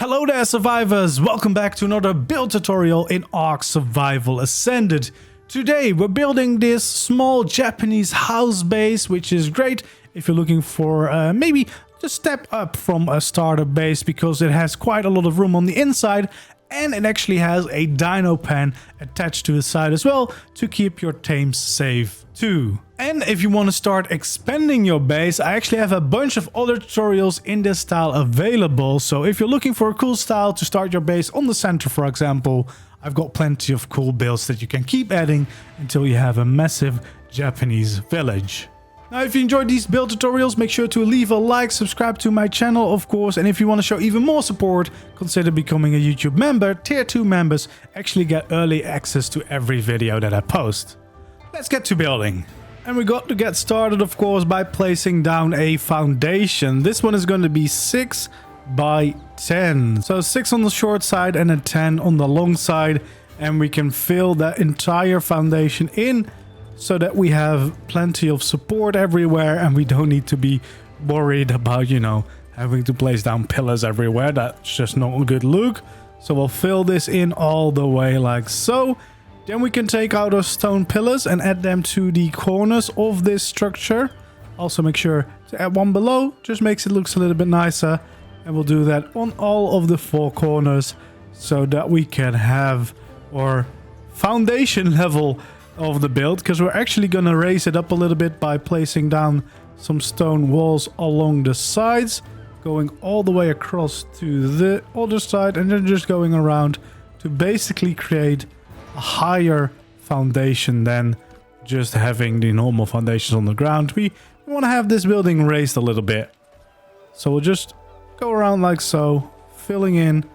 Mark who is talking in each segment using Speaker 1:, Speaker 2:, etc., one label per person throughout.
Speaker 1: Hello there survivors, welcome back to another build tutorial in ARK Survival Ascended. Today we're building this small Japanese house base, which is great if you're looking for maybe to step up from a starter base, because it has quite a lot of room on the inside and it actually has a Dino Pen attached to the side as well to keep your tames safe too. And if you want to start expanding your base, I actually have a bunch of other tutorials in this style available. So if you're looking for a cool style to start your base on the center, for example, I've got plenty of cool builds that you can keep adding until you have a massive Japanese village. Now, if you enjoyed these build tutorials, make sure to leave a like, subscribe to my channel, of course. And if you want to show even more support, consider becoming a YouTube member. Tier 2 members actually get early access to every video that I post. Let's get to building. And we got to get started, of course, by placing down a foundation. This one is going to be 6 by 10. So 6 on the short side and a 10 on the long side. And we can fill that entire foundation in so that we have plenty of support everywhere and we don't need to be worried about, you know, having to place down pillars everywhere. That's just not a good look. So we'll fill this in all the way like so. Then we can take out our stone pillars and add them to the corners of this structure. Also make sure to add one below, just makes it look a little bit nicer. And we'll do that on all of the 4 corners so that we can have our foundation level of the build, because we're actually going to raise it up a little bit by placing down some stone walls along the sides, going all the way across to the other side, and then just going around to basically create a higher foundation than just having the normal foundations on the ground. We want to have this building raised a little bit, so we'll just go around like so, filling in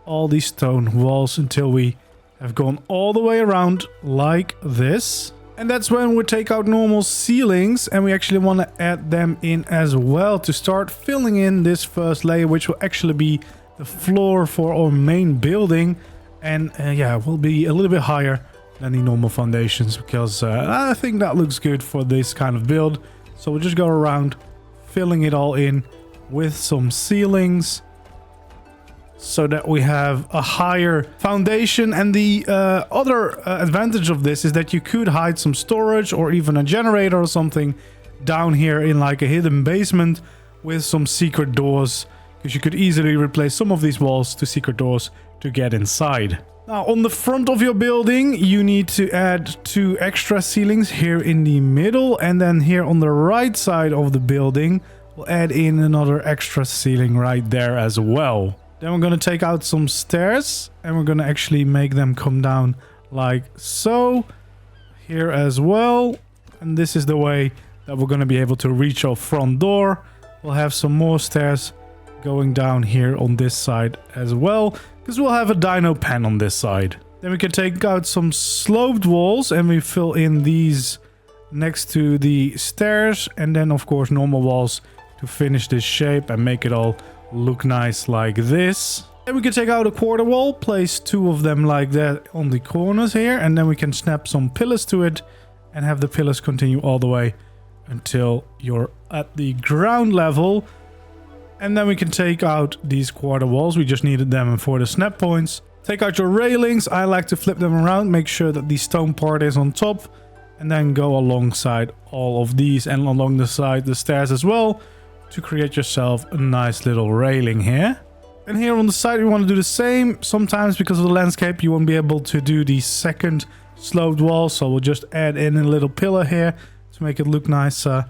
Speaker 1: all these stone walls until we have gone all the way around like this. And that's when we take out normal ceilings and we actually want to add them in as well to start filling in this first layer, which will actually be the floor for our main building. And yeah, will be a little bit higher than the normal foundations, because I think that looks good for this kind of build. So we'll just go around filling it all in with some ceilings, so that we have a higher foundation. And the other advantage of this is that you could hide some storage or even a generator or something down here in like a hidden basement with some secret doors, because you could easily replace some of these walls to secret doors to get inside. Now on the front of your building you need to add 2 extra ceilings here in the middle, and then here on the right side of the building we'll add in another extra ceiling right there as well. Then we're going to take out some stairs and we're going to actually make them come down like so here as well. And this is the way that we're going to be able to reach our front door. We'll have some more stairs going down here on this side as well, because we'll have a Dino Pen on this side. Then we can take out some sloped walls and we fill in these next to the stairs, and then of course normal walls to finish this shape and make it all look nice like this. Then we can take out a quarter wall, place 2 of them like that on the corners here, and then we can snap some pillars to it and have the pillars continue all the way until you're at the ground level. And then we can take out these quarter walls, we just needed them for the snap points. Take out your railings, I like to flip them around, make sure that the stone part is on top, and then go alongside all of these and along the side the stairs as well, to create yourself a nice little railing here. And here on the side we want to do the same. Sometimes because of the landscape you won't be able to do the second sloped wall, so we'll just add in a little pillar here to make it look nicer.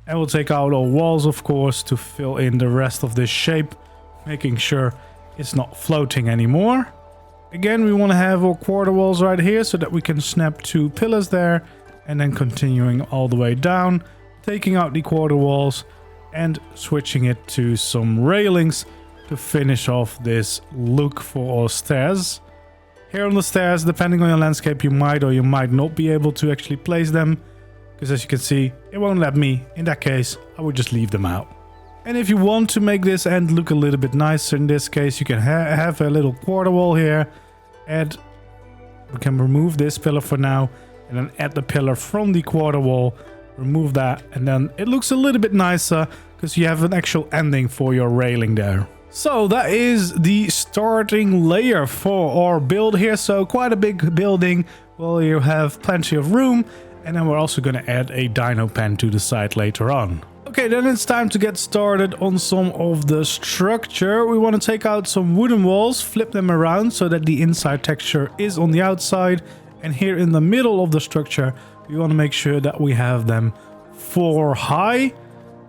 Speaker 1: And we'll take out our walls of course to fill in the rest of this shape, making sure it's not floating anymore. Again, we want to have our quarter walls right here so that we can snap 2 pillars there, and then continuing all the way down, taking out the quarter walls and switching it to some railings to finish off this look for our stairs. Here on the stairs, depending on your landscape, you might or you might not be able to actually place them, because as you can see, it won't let me. In that case, I would just leave them out. And if you want to make this end look a little bit nicer, in this case, you can have a little quarter wall here. We can remove this pillar for now, and then add the pillar from the quarter wall. Remove that, and then it looks a little bit nicer because you have an actual ending for your railing there. So that is the starting layer for our build here. So quite a big building. Well, you have plenty of room. And then we're also going to add a Dino Pen to the side later on. Okay, then it's time to get started on some of the structure. We want to take out some wooden walls, flip them around so that the inside texture is on the outside. And here in the middle of the structure, we want to make sure that we have them 4 high.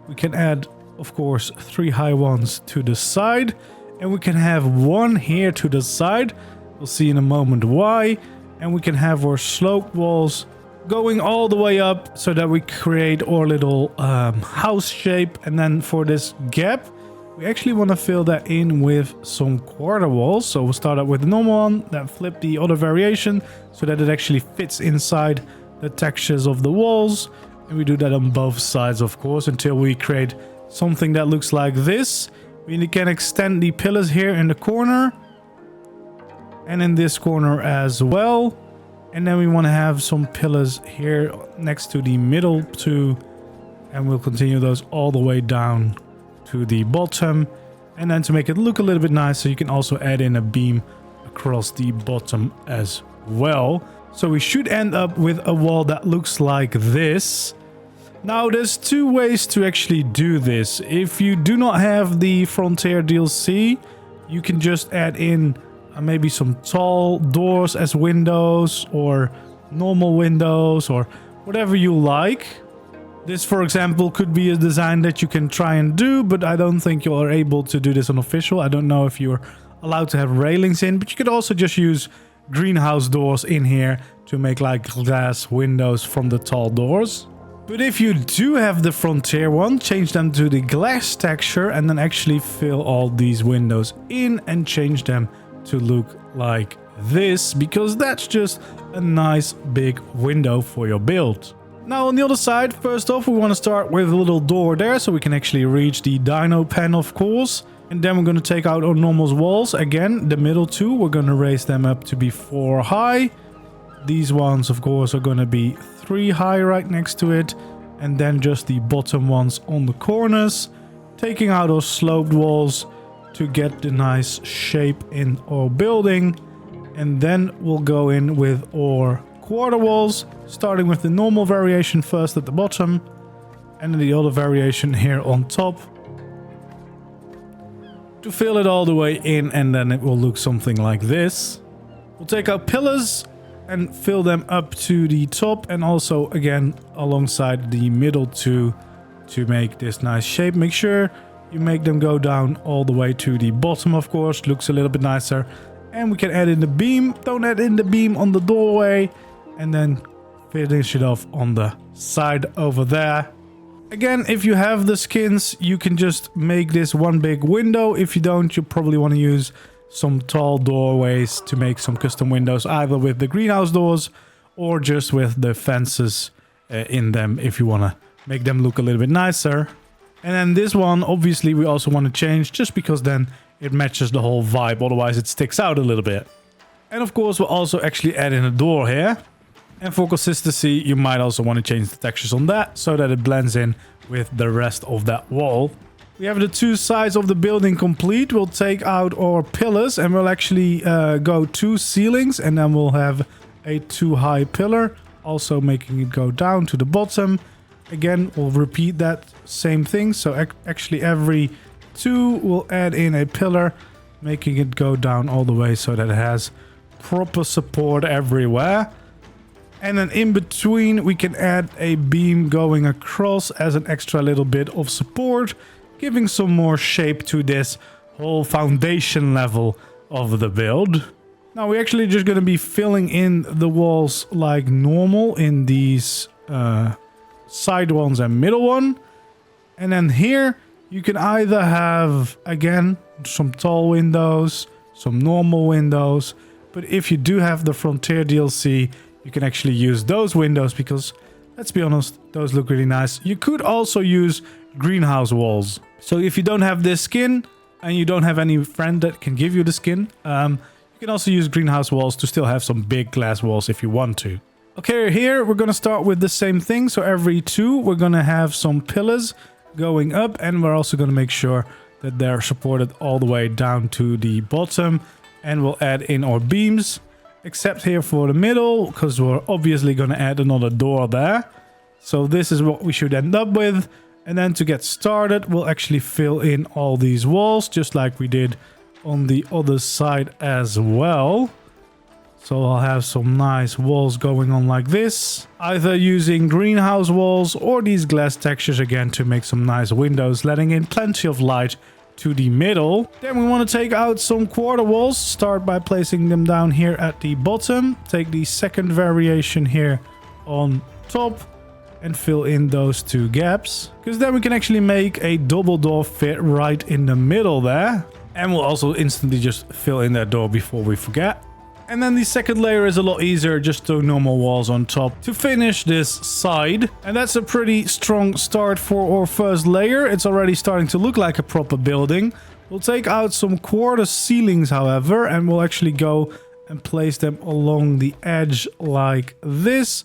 Speaker 1: We can add, of course, 3 high ones to the side. And we can have 1 here to the side. We'll see in a moment why. And we can have our sloped walls going all the way up so that we create our little house shape. And then for this gap, we actually want to fill that in with some quarter walls. So we'll start out with the normal one, then flip the other variation so that it actually fits inside the textures of the walls. And we do that on both sides, of course, until we create something that looks like this. We can extend the pillars here in the corner and in this corner as well. And then we want to have some pillars here next to the middle too. And we'll continue those all the way down to the bottom. And then to make it look a little bit nicer, you can also add in a beam across the bottom as well. So we should end up with a wall that looks like this. Now there's 2 ways to actually do this. If you do not have the Frontier DLC, you can just add in maybe some tall doors as windows or normal windows or whatever you like. This, for example, could be a design that you can try and do, but I don't think you are able to do this on official. I don't know if you're allowed to have railings in, but you could also just use greenhouse doors in here to make like glass windows from the tall doors. But if you do have the Frontier one, change them to the glass texture and then actually fill all these windows in and change them to look like this, because that's just a nice big window for your build. Now on the other side, first off, we want to start with a little door there so we can actually reach the Dino Pen, of course. And then we're going to take out our normal walls. Again, the middle 2, we're going to raise them up to be 4 high. These ones, of course, are going to be 3 high right next to it. And then just the bottom ones on the corners. Taking out our sloped walls to get the nice shape in our building. And then we'll go in with our quarter walls, starting with the normal variation first at the bottom and then the other variation here on top to fill it all the way in, and then it will look something like this. We'll take our pillars and fill them up to the top and also again alongside the middle two to make this nice shape. Make sure you make them go down all the way to the bottom, of course. Looks a little bit nicer. And we can add in the beam. Don't add in the beam on the doorway. And then finish it off on the side over there. Again, if you have the skins, you can just make this one big window. If you don't, you probably want to use some tall doorways to make some custom windows, either with the greenhouse doors or just with the fences in them if you want to make them look a little bit nicer. And then this one, obviously, we also want to change just because then it matches the whole vibe. Otherwise, it sticks out a little bit. And of course, we'll also actually add in a door here. And for consistency, you might also want to change the textures on that so that it blends in with the rest of that wall. We have the 2 sides of the building complete. We'll take out our pillars and we'll actually go 2 ceilings. And then we'll have a 2 high pillar, also making it go down to the bottom. Again, we'll repeat that same thing. So actually every 2 we'll add in a pillar, making it go down all the way so that it has proper support everywhere. And then in between we can add a beam going across as an extra little bit of support, giving some more shape to this whole foundation level of the build. Now we're actually just going to be filling in the walls like normal in these side ones and middle one. And then here you can either have, again, some tall windows, some normal windows. But if you do have the Frontier DLC, you can actually use those windows because, let's be honest, those look really nice. You could also use greenhouse walls. So if you don't have this skin and you don't have any friend that can give you the skin, you can also use greenhouse walls to still have some big glass walls if you want to. Okay, here we're going to start with the same thing. So every 2, we're going to have some pillars going up. And we're also going to make sure that they're supported all the way down to the bottom. And we'll add in our beams, except here for the middle, because we're obviously going to add another door there. So this is what we should end up with. And then to get started, we'll actually fill in all these walls, just like we did on the other side as well. So I'll have some nice walls going on like this, either using greenhouse walls or these glass textures again to make some nice windows, letting in plenty of light to the middle. Then we want to take out some quarter walls. Start by placing them down here at the bottom. Take the second variation here on top and fill in those two gaps, because then we can actually make a double door fit right in the middle there. And we'll also instantly just fill in that door before we forget. And then the second layer is a lot easier, just do normal walls on top to finish this side. And that's a pretty strong start for our first layer. It's already starting to look like a proper building. We'll take out some quarter ceilings, however, and we'll actually go and place them along the edge like this,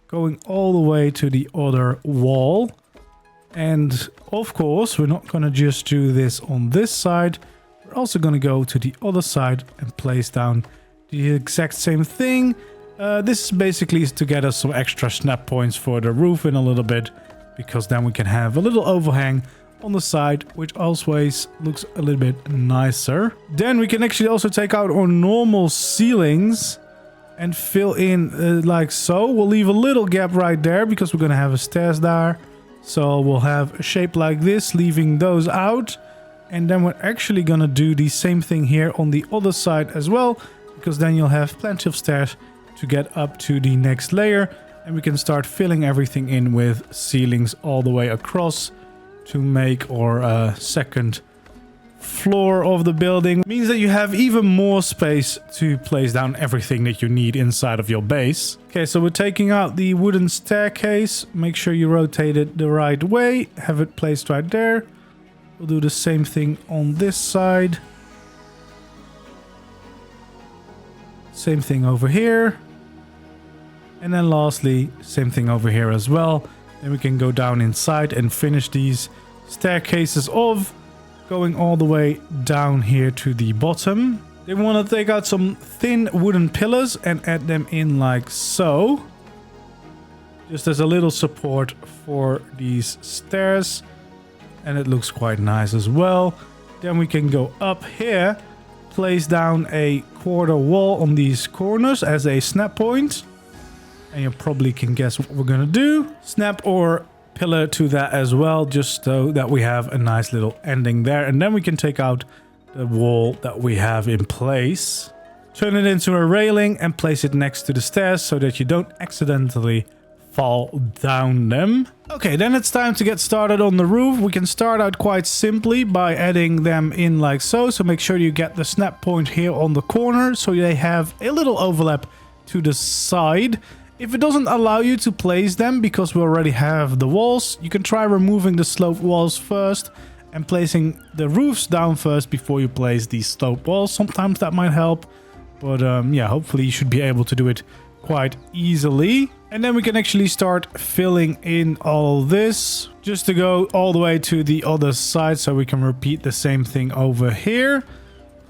Speaker 1: going all the way to the other wall. And of course, we're not going to just do this on this side. We're also going to go to the other side and place down the exact same thing. This is basically to get us some extra snap points for the roof in a little bit, because then we can have a little overhang on the side, which always looks a little bit nicer. Then we can actually also take out our normal ceilings and fill in like so. We'll leave a little gap right there because we're going to have a stairs there. So we'll have a shape like this, leaving those out. And then we're actually going to do the same thing here on the other side as well, because then you'll have plenty of stairs to get up to the next layer. And we can start filling everything in with ceilings all the way across to make our second floor of the building. It means that you have even more space to place down everything that you need inside of your base. Okay, so we're taking out the wooden staircase. Make sure you rotate it the right way. Have it placed right there. We'll do the same thing on this side. Same thing over here. And then lastly, same thing over here as well. Then we can go down inside and finish these staircases off, going all the way down here to the bottom. Then we want to take out some thin wooden pillars and add them in like so. Just as a little support for these stairs. And it looks quite nice as well. Then we can go up here, place down a quarter wall on these corners as a snap point. And you probably can guess what we're going to do. Snap or pillar to that as well, just so that we have a nice little ending there. And then we can take out the wall that we have in place. Turn it into a railing and place it next to the stairs so that you don't accidentally fall down them. Okay, then it's time to get started on the roof. We can start out quite simply by adding them in like so. So make sure you get the snap point here on the corner so they have a little overlap to the side. If it doesn't allow you to place them because we already have the walls, you can try removing the slope walls first and placing the roofs down first before you place these slope walls. Sometimes that might help, but yeah, hopefully you should be able to do it quite easily. And then we can actually start filling in all this just to go all the way to the other side, so we can repeat the same thing over here.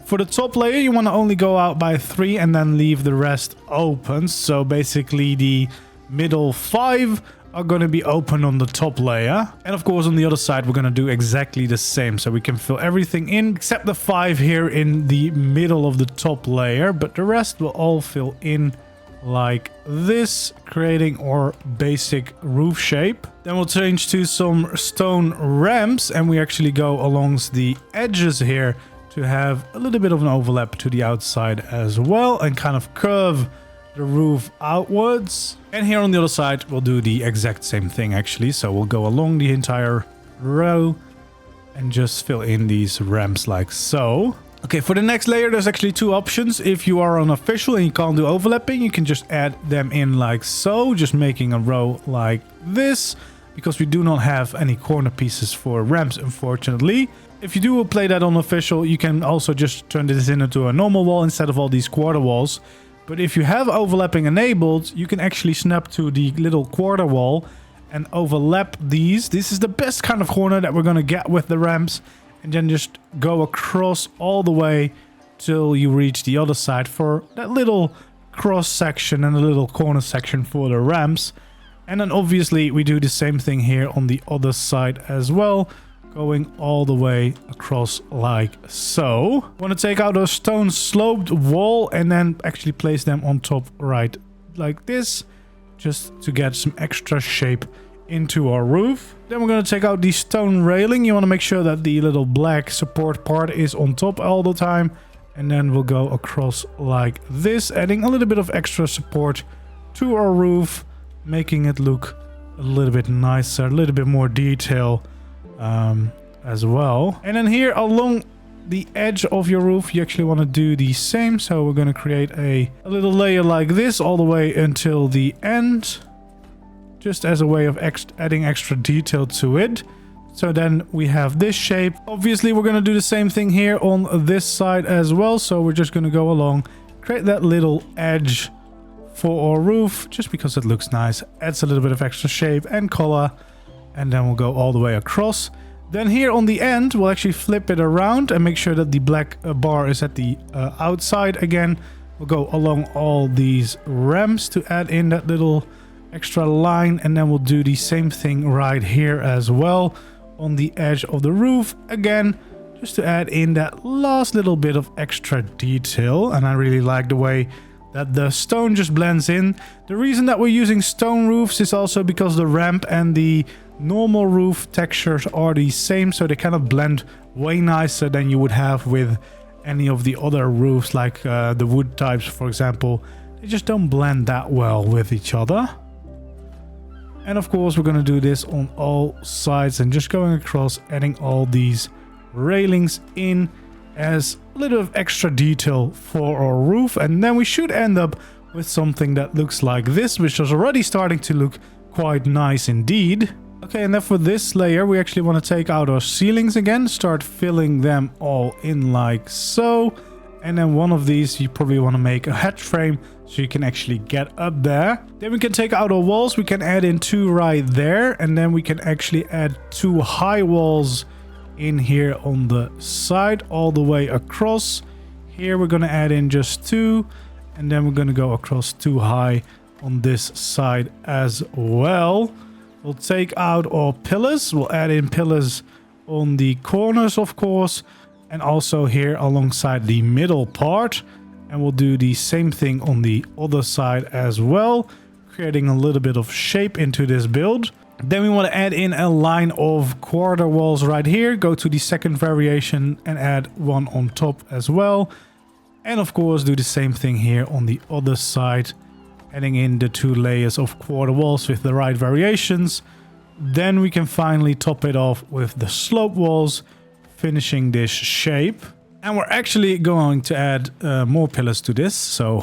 Speaker 1: For the top layer, you want to only go out by 3 and then leave the rest open. So basically the middle 5 are going to be open on the top layer. And of course on the other side we're going to do exactly the same. So we can fill everything in except the 5 here in the middle of the top layer. But the rest will all fill in like this, creating our basic roof shape. Then we'll change to some stone ramps and we actually go along the edges here to have a little bit of an overlap to the outside as well and kind of curve the roof outwards. And here on the other side we'll do the exact same thing actually. So we'll go along the entire row and just fill in these ramps like so. Okay, for the next layer there's actually 2 options. If you are on official and you can't do overlapping, you can just add them in like so, just making a row like this, because we do not have any corner pieces for ramps unfortunately. If you do play that on official, you can also just turn this into a normal wall instead of all these quarter walls. But if you have overlapping enabled, you can actually snap to the little quarter wall and overlap these. This is the best kind of corner that we're going to get with the ramps. and then just go across all the way till you reach the other side for that little cross section and a little corner section for the ramps. And then obviously we do the same thing here on the other side as well, going all the way across like so. Want to take out a stone sloped wall and then actually place them on top right like this, just to get some extra shape into our roof. Then we're going to take out the stone railing. You want to make sure that the little black support part is on top all the time. And then we'll go across like this, adding a little bit of extra support to our roof, making it look a little bit nicer, a little bit more detail as well. And then here along the edge of your roof, you actually want to do the same. So we're going to create a little layer like this all the way until the end, just as a way of adding extra detail to it. So then we have this shape. Obviously, we're going to do the same thing here on this side as well. So we're just going to go along, create that little edge for our roof, just because it looks nice. Adds a little bit of extra shape and color. And then we'll go all the way across. Then here on the end, we'll actually flip it around and make sure that the black bar is at the outside again. We'll go along all these ramps to add in that little extra line. And then we'll do the same thing right here as well on the edge of the roof again, just to add in that last little bit of extra detail. And I really like the way that the stone just blends in. The reason that we're using stone roofs is also because the ramp and the normal roof textures are the same, so they kind of blend way nicer than you would have with any of the other roofs, like the wood types, for example. They just don't blend that well with each other. And of course, we're going to do this on all sides and just going across, adding all these railings in as a little of extra detail for our roof. And then we should end up with something that looks like this, which is already starting to look quite nice indeed. Okay, and then for this layer, we actually want to take out our ceilings again, start filling them all in like so. And then one of these, you probably want to make a hatch frame so you can actually get up there. Then we can take out our walls. We can add in 2 right there. And then we can actually add 2 high walls in here on the side all the way across. Here we're going to add in just 2. And then we're going to go across 2 high on this side as well. We'll take out our pillars. We'll add in pillars on the corners, of course. And also here alongside the middle part. And we'll do the same thing on the other side as well, creating a little bit of shape into this build. Then we want to add in a line of quarter walls right here. Go to the second variation and add 1 on top as well. And of course do the same thing here on the other side, adding in the 2 layers of quarter walls with the right variations. Then we can finally top it off with the slope walls, finishing this shape. And we're actually going to add more pillars to this. So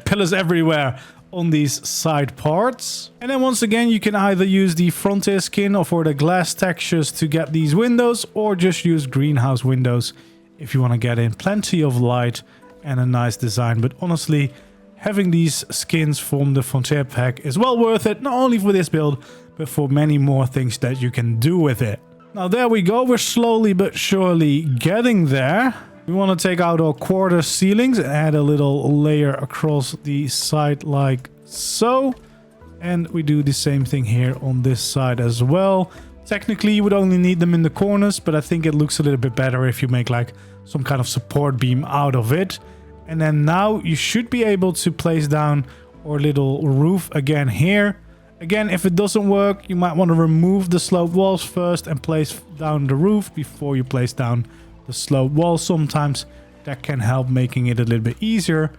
Speaker 1: pillars everywhere on these side parts. And then once again, you can either use the frontier skin or for the glass textures to get these windows, or just use greenhouse windows if you want to get in plenty of light and a nice design. But honestly, having these skins from the frontier pack is well worth it, not only for this build, but for many more things that you can do with it. Now there we go, we're slowly but surely getting there. We want to take out our quarter ceilings and add a little layer across the side like so. And we do the same thing here on this side as well. Technically, you would only need them in the corners, but I think it looks a little bit better if you make like some kind of support beam out of it. And then now you should be able to place down our little roof again here. Again, if it doesn't work, you might want to remove the slope walls first and place down the roof before you place down the slope walls. Sometimes that can help making it a little bit easier.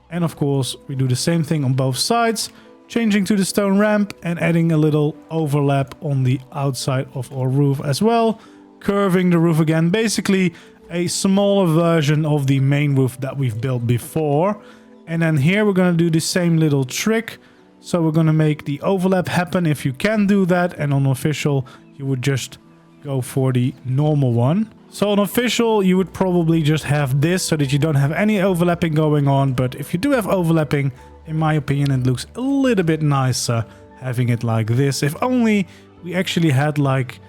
Speaker 1: And of course, we do the same thing on both sides, changing to the stone ramp and adding a little overlap on the outside of our roof as well, curving the roof again, basically a smaller version of the main roof that we've built before. And then here we're going to do the same little trick. So we're going to make the overlap happen if you can do that, and on official you would just go for the normal one. So on official you would probably just have this so that you don't have any overlapping going on, but if you do have overlapping, in my opinion it looks a little bit nicer having it like this. If only we actually had like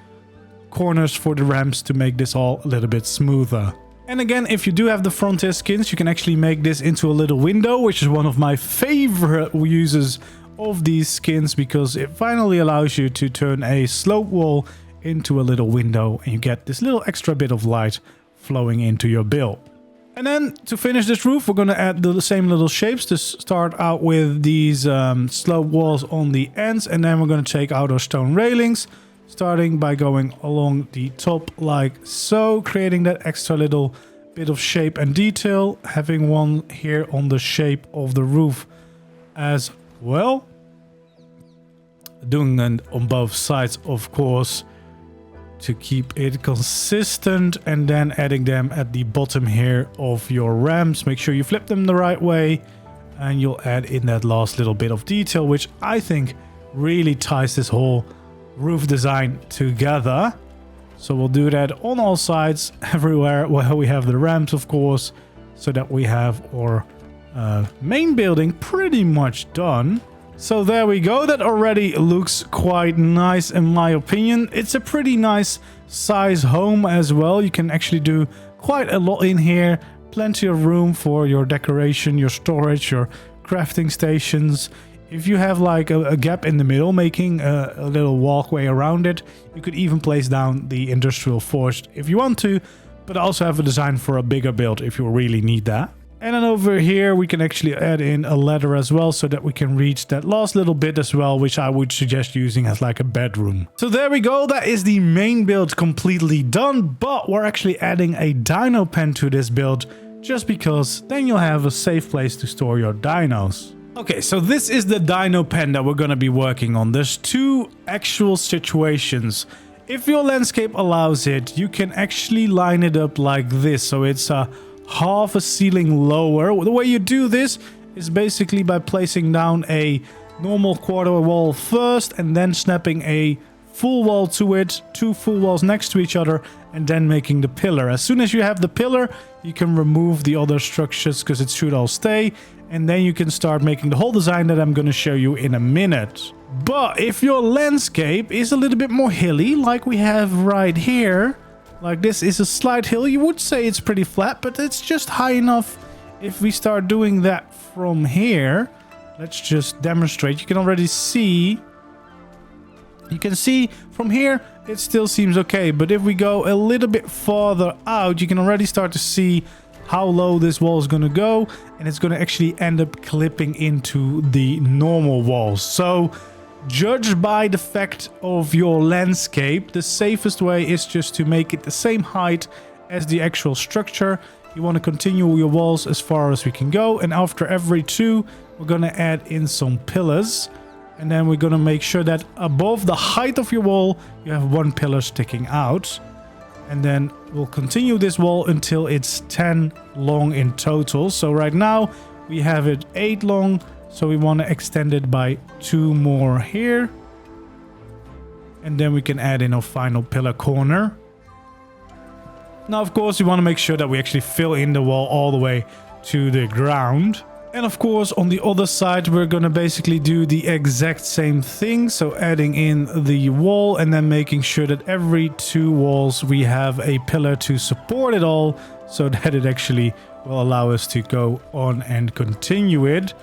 Speaker 1: corners for the ramps to make this all a little bit smoother. And again, if you do have the frontier skins, you can actually make this into a little window, which is one of my favorite uses of these skins, because it finally allows you to turn a slope wall into a little window and you get this little extra bit of light flowing into your build. And then to finish this roof, we're going to add the same little shapes to start out with these slope walls on the ends, and then we're going to take out our stone railings, starting by going along the top like so, creating that extra little bit of shape and detail, having one here on the shape of the roof as well. Doing it on both sides, of course, to keep it consistent, and then adding them at the bottom here of your ramps. Make sure you flip them the right way, and you'll add in that last little bit of detail, which I think really ties this whole roof design together. So we'll do that on all sides, everywhere where we have the ramps, of course, so that we have our main building pretty much done. So there we go. That already looks quite nice in my opinion. It's a pretty nice size home as well. You can actually do quite a lot in here. Plenty of room for your decoration, your storage, your crafting stations. If you have like a gap in the middle, making a little walkway around it, you could even place down the industrial forge if you want to, but also have a design for a bigger build if you really need that. And then over here, we can actually add in a ladder as well, so that we can reach that last little bit as well, which I would suggest using as like a bedroom. So there we go. That is the main build completely done, but we're actually adding a Dino Pen to this build, just because then you'll have a safe place to store your dinos. Okay, so this is the Dino Pen that we're going to be working on. There's two actual situations. If your landscape allows it, you can actually line it up like this, so it's half a ceiling lower. The way you do this is basically by placing down a normal quarter wall first, and then snapping a full wall to it, two full walls next to each other, and then making the pillar. As soon as you have the pillar, you can remove the other structures because it should all stay, and then you can start making the whole design that I'm going to show you in a minute. But if your landscape is a little bit more hilly, like we have right here, like this is a slight hill, you would say it's pretty flat, but it's just high enough. If we start doing that from here, let's just demonstrate. You can already see, you can see from here, it still seems okay. But if we go a little bit farther out, you can already start to see how low this wall is going to go. And it's going to actually end up clipping into the normal walls. So judge by the fact of your landscape. The safest way is just to make it the same height as the actual structure. You want to continue your walls as far as we can go. And after every two, we're going to add in some pillars. And then we're going to make sure that above the height of your wall, you have one pillar sticking out. And then we'll continue this wall until it's 10 long in total. So right now we have it 8 long. So we want to extend it by 2 more here. And then we can add in a final pillar corner. Now, of course, we want to make sure that we actually fill in the wall all the way to the ground. And of course, on the other side, we're going to basically do the exact same thing. So adding in the wall and then making sure that every 2 walls we have a pillar to support it all, so that it actually will allow us to go on and continue it.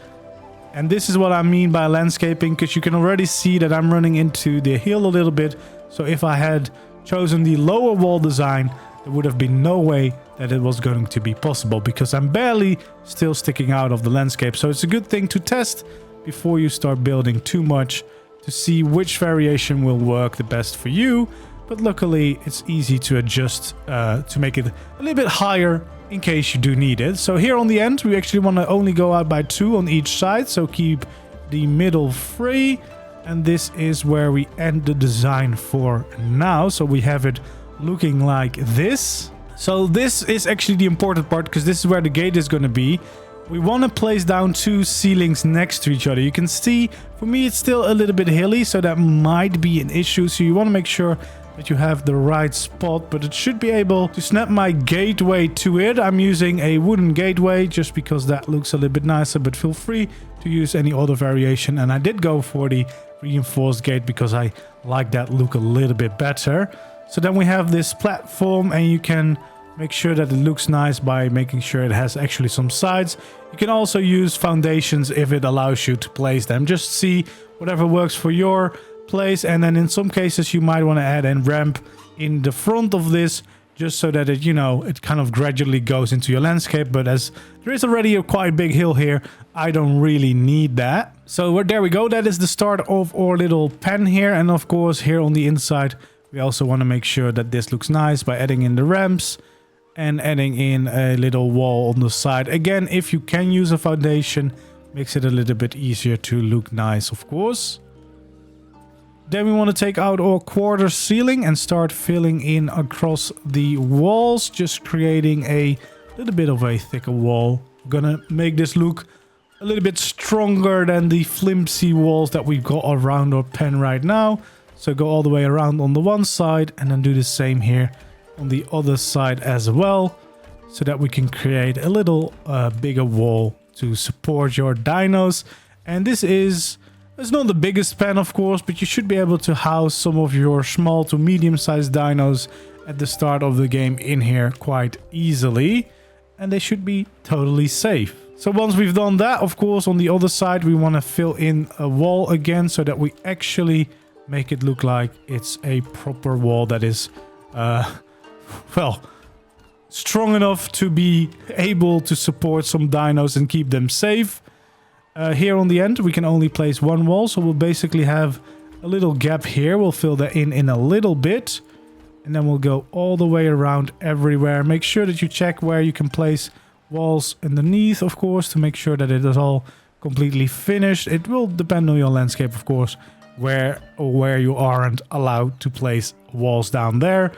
Speaker 1: And this is what I mean by landscaping, because you can already see that I'm running into the hill a little bit. So if I had chosen the lower wall design, there would have been no way that it was going to be possible, because I'm barely still sticking out of the landscape. So it's a good thing to test before you start building too much, to see which variation will work the best for you. But luckily, it's easy to adjust to make it a little bit higher in case you do need it. So here on the end, we actually want to only go out by 2 on each side. So keep the middle free. And this is where we end the design for now. So we have it looking like this. So this is actually the important part, because this is where the gate is going to be. We want to place down 2 ceilings next to each other. You can see, for me, it's still a little bit hilly, so that might be an issue. So you want to make sure that you have the right spot, but it should be able to snap my gateway to it. I'm using a wooden gateway just because that looks a little bit nicer, but feel free to use any other variation. And I did go for the reinforced gate because I like that look a little bit better. So then we have this platform, and you can make sure that it looks nice by making sure it has actually some sides. You can also use foundations if it allows you to place them. Just see whatever works for your place, and then in some cases you might want to add a ramp in the front of this, just so that it, you know, it kind of gradually goes into your landscape. But as there is already a quite big hill here, I don't really need that. So there we go. That is the start of our little pen here. And of course, here on the inside, we also want to make sure that this looks nice by adding in the ramps and adding in a little wall on the side. Again, if you can use a foundation, makes it a little bit easier to look nice, of course. Then we want to take out our quarter ceiling and start filling in across the walls, just creating a little bit of a thicker wall. We're gonna make this look a little bit stronger than the flimsy walls that we've got around our pen right now. So go all the way around on the one side and then do the same here on the other side as well, so that we can create a little bigger wall to support your dinos. And this is... it's not the biggest pen, of course, but you should be able to house some of your small to medium-sized dinos at the start of the game in here quite easily. And they should be totally safe. So once we've done that, of course, on the other side, we want to fill in a wall again, so that we actually make it look like it's a proper wall that is, well, strong enough to be able to support some dinos and keep them safe. Here on the end, we can only place one wall, so we'll basically have a little gap here. We'll fill that in a little bit, and then we'll go all the way around everywhere. Make sure that you check where you can place walls underneath, of course, to make sure that it is all completely finished. It will depend on your landscape, of course, where you aren't allowed to place walls down there.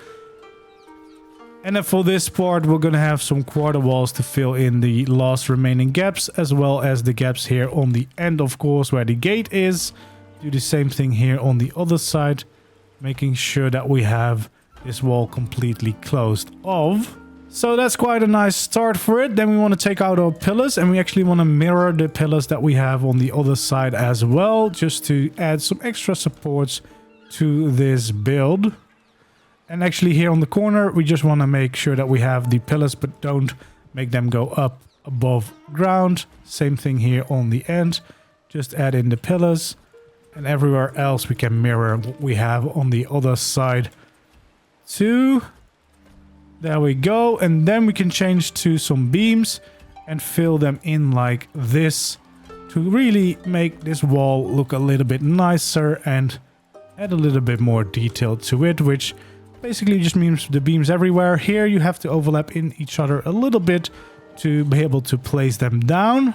Speaker 1: And then for this part, we're going to have some quarter walls to fill in the last remaining gaps, as well as the gaps here on the end, of course, where the gate is. Do the same thing here on the other side, making sure that we have this wall completely closed off. So that's quite a nice start for it. Then we want to take out our pillars, and we actually want to mirror the pillars that we have on the other side as well, just to add some extra supports to this build. And actually here on the corner, we just want to make sure that we have the pillars, but don't make them go up above ground. Same thing here on the end. Just add in the pillars, and everywhere else we can mirror what we have on the other side too. There we go. And then we can change to some beams and fill them in like this to really make this wall look a little bit nicer and add a little bit more detail to it, which basically just means the beams everywhere. Here you have to overlap in each other a little bit to be able to place them down.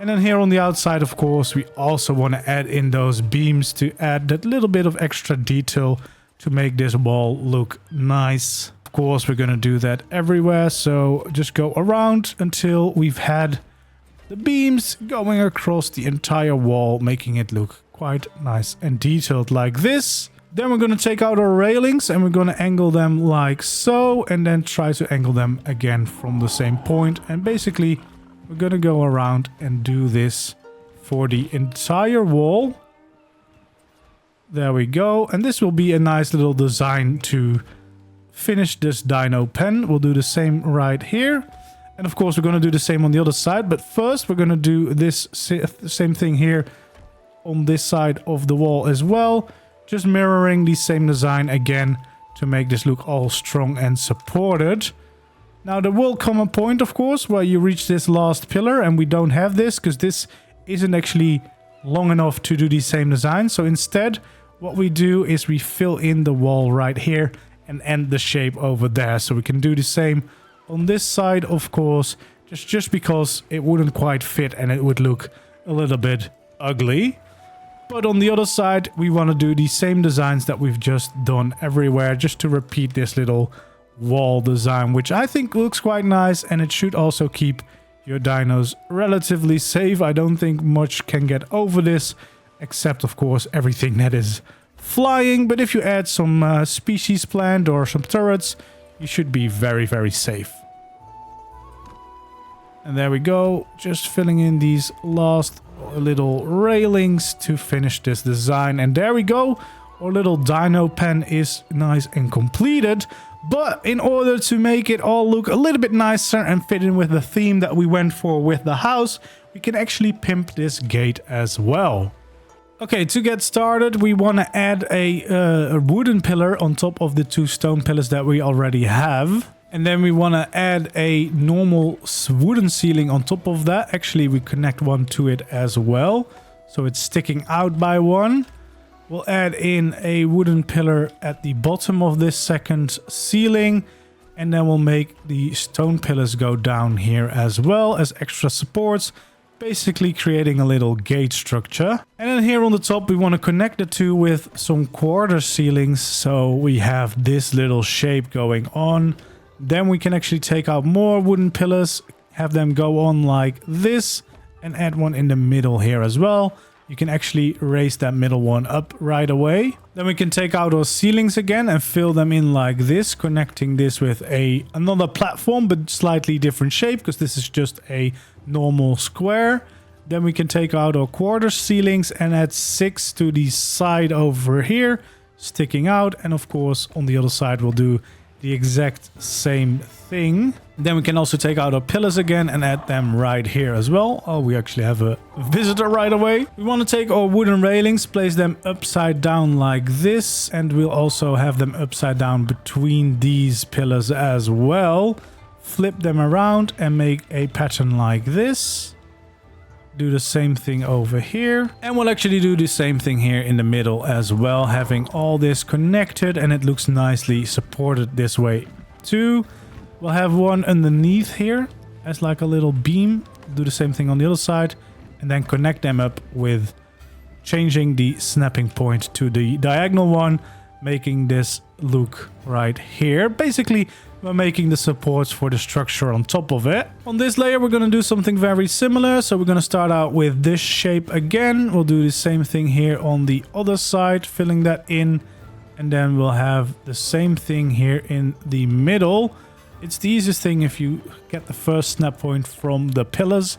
Speaker 1: And then here on the outside, of course, we also want to add in those beams to add that little bit of extra detail to make this wall look nice. Of course, we're going to do that everywhere, so just go around until we've had the beams going across the entire wall, making it look quite nice and detailed like this. Then we're going to take out our railings and we're going to angle them like so, and then try to angle them again from the same point. And basically, we're going to go around and do this for the entire wall. There we go. And this will be a nice little design to finish this Dino Pen. We'll do the same right here. And of course, we're going to do the same on the other side. But first, we're going to do this same thing here on this side of the wall as well. Just mirroring the same design again to make this look all strong and supported. Now, there will come a point, of course, where you reach this last pillar. And we don't have this because this isn't actually long enough to do the same design. So instead, what we do is we fill in the wall right here and end the shape over there. So we can do the same on this side, of course, just because it wouldn't quite fit and it would look a little bit ugly. But on the other side, we want to do the same designs that we've just done everywhere, just to repeat this little wall design, which I think looks quite nice, and it should also keep your dinos relatively safe. I don't think much can get over this, except, of course, everything that is flying. But if you add some species plant or some turrets, you should be very, very safe. And there we go, just filling in these last little railings to finish this design. And there we go, Our little Dino Pen is nice and completed. But in order to make it all look a little bit nicer and fit in with the theme that we went for with the house, we can actually pimp this gate as well. Okay, to get started, we want to add a wooden pillar on top of the 2 stone pillars that we already have. And then we want to add a normal wooden ceiling on top of that. Actually, we connect one to it as well, so it's sticking out by one. We'll add in a wooden pillar at the bottom of this second ceiling. And then we'll make the stone pillars go down here as well as extra supports. Basically creating a little gate structure. And then here on the top we want to connect the two with some quarter ceilings. So we have this little shape going on. Then we can actually take out more wooden pillars. Have them go on like this. And add one in the middle here as well. You can actually raise that middle one up right away. Then we can take out our ceilings again and fill them in like this, connecting this with another platform, but slightly different shape because this is just a normal square. Then we can take out our quarter ceilings and add 6 to the side over here, sticking out. And of course, on the other side, we'll do the exact same thing. Then we can also take out our pillars again and add them right here as well. Oh, we actually have a visitor right away. We want to take our wooden railings, place them upside down like this. And we'll also have them upside down between these pillars as well. Flip them around and make a pattern like this. Do the same thing over here. And we'll actually do the same thing here in the middle as well. Having all this connected and it looks nicely supported this way too. We'll have one underneath here as like a little beam. Do the same thing on the other side. And then connect them up with changing the snapping point to the diagonal one. Making this look right here. Basically, we're making the supports for the structure on top of it. On this layer, we're going to do something very similar. So we're going to start out with this shape again. We'll do the same thing here on the other side, filling that in. And then we'll have the same thing here in the middle. It's the easiest thing if you get the first snap point from the pillars.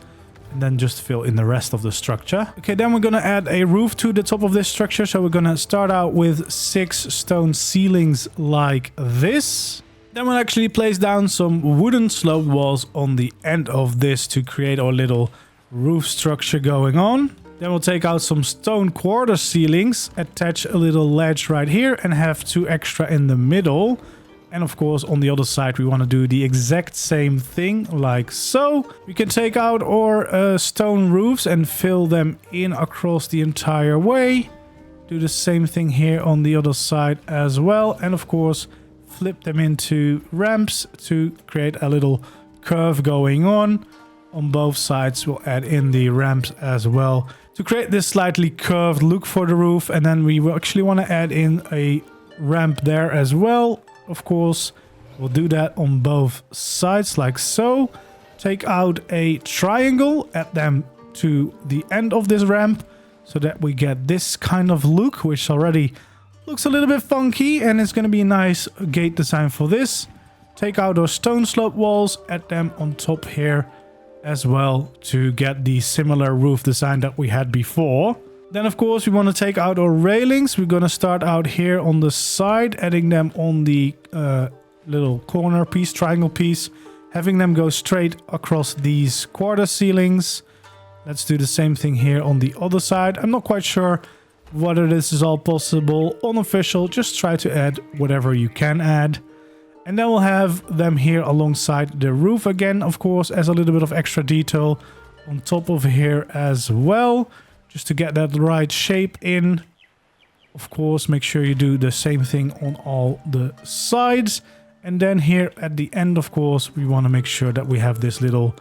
Speaker 1: And then just fill in the rest of the structure. Okay, then we're going to add a roof to the top of this structure. So we're going to start out with 6 stone ceilings like this. Then we'll actually place down some wooden sloped walls on the end of this to create our little roof structure going on. Then we'll take out some stone quarter ceilings, attach a little ledge right here and have 2 extra in the middle. And of course, on the other side, we want to do the exact same thing like so. We can take out our stone roofs and fill them in across the entire way. Do the same thing here on the other side as well. And of course, flip them into ramps to create a little curve going on. On both sides, we'll add in the ramps as well to create this slightly curved look for the roof. And then we will actually want to add in a ramp there as well. Of course, we'll do that on both sides like so. Take out a triangle, add them to the end of this ramp so that we get this kind of look, which already looks a little bit funky and it's going to be a nice gate design for this. Take out our stone slope walls, add them on top here as well to get the similar roof design that we had before. Then, of course, we want to take out our railings. We're going to start out here on the side, adding them on the little corner piece, triangle piece, having them go straight across these quarter ceilings. Let's do the same thing here on the other side. I'm not quite sure whether this is all possible. Unofficial, just try to add whatever you can add. And then we'll have them here alongside the roof again, of course, as a little bit of extra detail on top of here as well. Just to get that right shape in. Of course, make sure you do the same thing on all the sides. And then here at the end, of course, we want to make sure that we have this little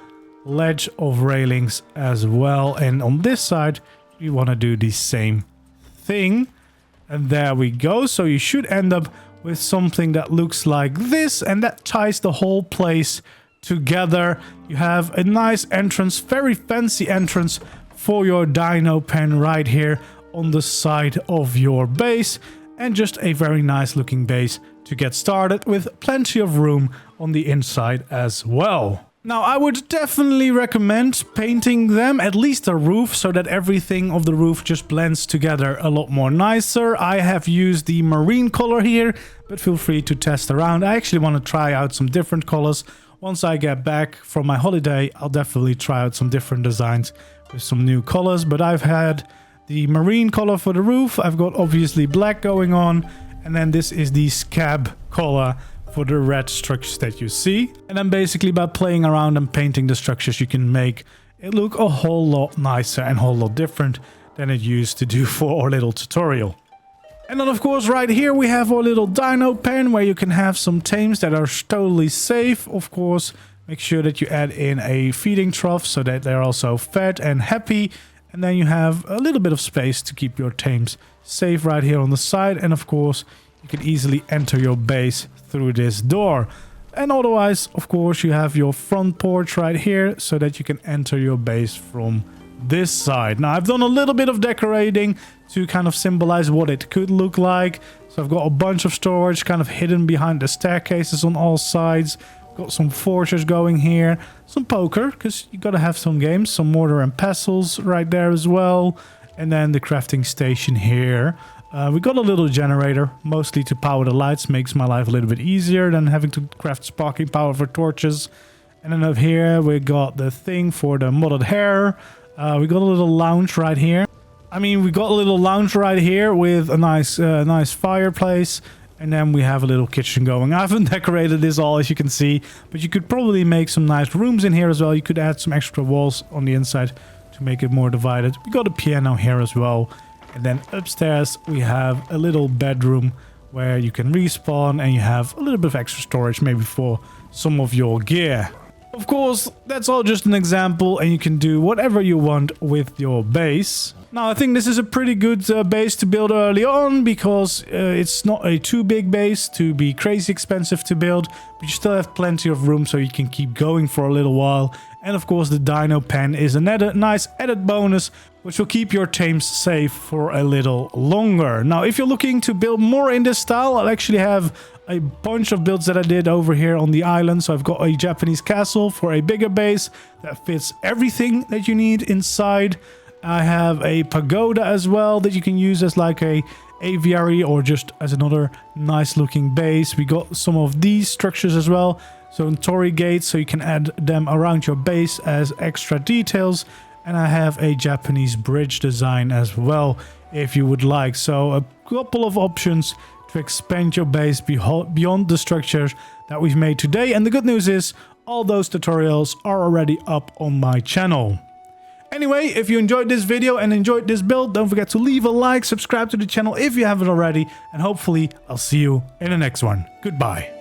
Speaker 1: ledge of railings as well. And on this side, we want to do the same thing. And there we go. So you should end up with something that looks like this. And that ties the whole place together. You have a nice entrance, very fancy entrance for your Dino Pen right here on the side of your base. And just a very nice looking base to get started with plenty of room on the inside as well. Now, I would definitely recommend painting them, at least the roof, so that everything of the roof just blends together a lot more nicer. I have used the marine color here, but feel free to test around. I actually want to try out some different colors. Once I get back from my holiday, I'll definitely try out some different designs with some new colors. But I've had the marine color for the roof. I've got obviously black going on. And then this is the scab color for the red structures that you see. And then basically by playing around and painting the structures, you can make it look a whole lot nicer and a whole lot different than it used to do for our little tutorial. And then of course right here we have our little Dino Pen where you can have some tames that are totally safe. Of course, make sure that you add in a feeding trough so that they're also fed and happy. And then you have a little bit of space to keep your tames safe right here on the side. And of course, you can easily enter your base through this door. And otherwise, of course, you have your front porch right here so that you can enter your base from this side. Now, I've done a little bit of decorating to kind of symbolize what it could look like. So I've got a bunch of storage kind of hidden behind the staircases on all sides. Got some forges going here. Some poker, because you got to have some games. Some mortar and pestles right there as well. And then the crafting station here. We got a little generator, mostly to power the lights. Makes my life a little bit easier than having to craft sparking power for torches. And then up here we got the thing for the modded hair. We got a little lounge right here. We got a little lounge right here with a nice fireplace. And then we have a little kitchen going. I haven't decorated this all, as you can see. But you could probably make some nice rooms in here as well. You could add some extra walls on the inside to make it more divided. We got a piano here as well. And then upstairs we have a little bedroom where you can respawn and you have a little bit of extra storage maybe for some of your gear. Of course, that's all just an example and you can do whatever you want with your base. Now, I think this is a pretty good base to build early on because it's not a too big base to be crazy expensive to build, but you still have plenty of room so you can keep going for a little while. And of course, the Dino Pen is a nice added bonus, which will keep your tames safe for a little longer. Now, if you're looking to build more in this style, I'll actually have a bunch of builds that I did over here on the island. So I've got a Japanese castle for a bigger base that fits everything that you need inside. I have a pagoda as well that you can use as like a aviary or just as another nice looking base. We got some of these structures as well. So in Torii Gate, so you can add them around your base as extra details. And I have a Japanese bridge design as well, if you would like. So a couple of options to expand your base beyond the structures that we've made today. And the good news is all those tutorials are already up on my channel. Anyway, if you enjoyed this video and enjoyed this build, don't forget to leave a like, subscribe to the channel if you haven't already, and hopefully I'll see you in the next one. Goodbye.